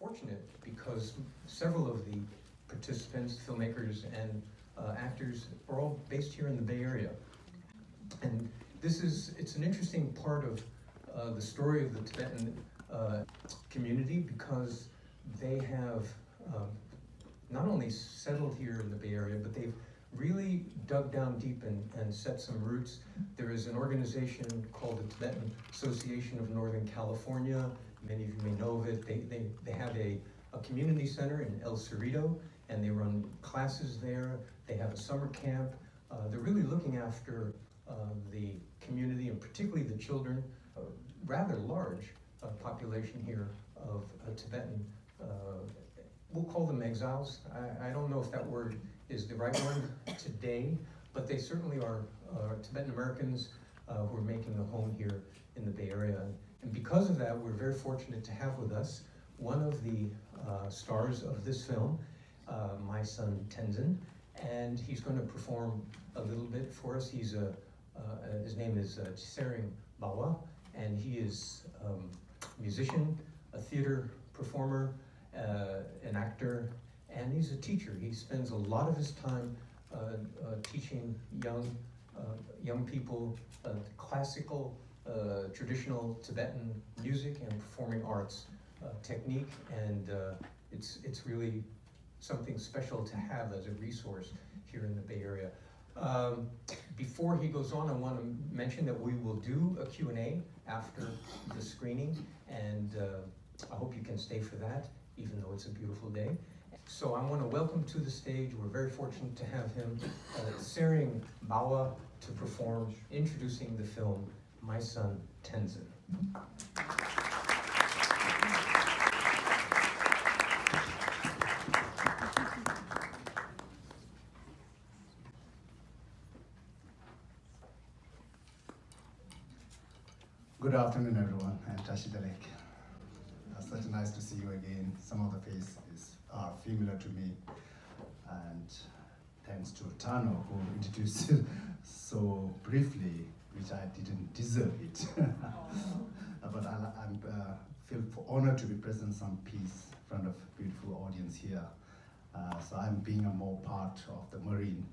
fortunate because several of the participants, filmmakers, and actors are all based here in the Bay Area. And it's an interesting part of the story of the Tibetan community because they have not only settled here in the Bay Area, but they've really dug down deep and set some roots. There is an organization called the Tibetan Association of Northern California. Many of you may know of it. They have a community center in El Cerrito, and they run classes there. They have a summer camp. They're really looking after the community, and particularly the children. Rather large population here of Tibetan, we'll call them exiles. I don't know if that word is the right one today, but they certainly are Tibetan Americans who are making a home here in the Bay Area. And because of that, we're very fortunate to have with us one of the stars of this film, my son Tenzin, and he's going to perform a little bit for us. His name is Tsering Bawa, and he is a musician, a theater performer, an actor, and he's a teacher. He spends a lot of his time teaching young people classical, traditional Tibetan music and performing arts technique, and it's really something special to have as a resource here in the Bay Area. Before he goes on, I want to mention that we will do a Q&A after the screening, and I hope you can stay for that, even though it's a beautiful day. So I want to welcome to the stage, we're very fortunate to have him, Tsering Bawa, to perform, introducing the film, My Son Tenzin. Good afternoon, everyone. I'm Tashi Derek. Such nice to see you again. Some of the faces are familiar to me, and thanks to Tano, who introduced it so briefly, which I didn't deserve it. But I feel honored to be present in some peace in front of beautiful audience here. So I'm being a more part of the Marine,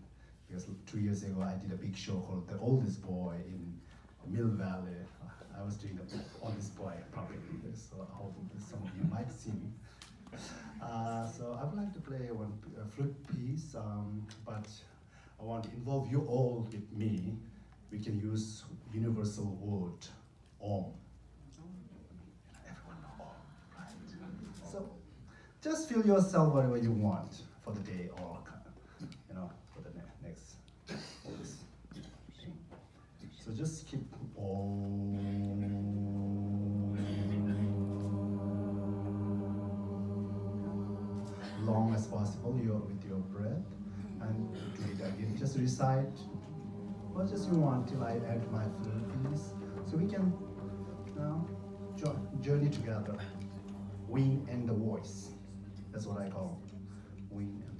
because 2 years ago I did a big show called The Oldest Boy in Mill Valley. I was doing the Oldest Boy probably, so I hope some of you might see me. So I would like to play one flute piece, but I want to involve you all with me. We can use universal word, Om. Everyone know Om, right? So just feel yourself whatever you want for the day or, for the next. So just keep Om. Long as possible with your breath, and do it again. Just recite what just you want till I add my flute piece, so we can journey together. Wing and the voice. That's what I call wing and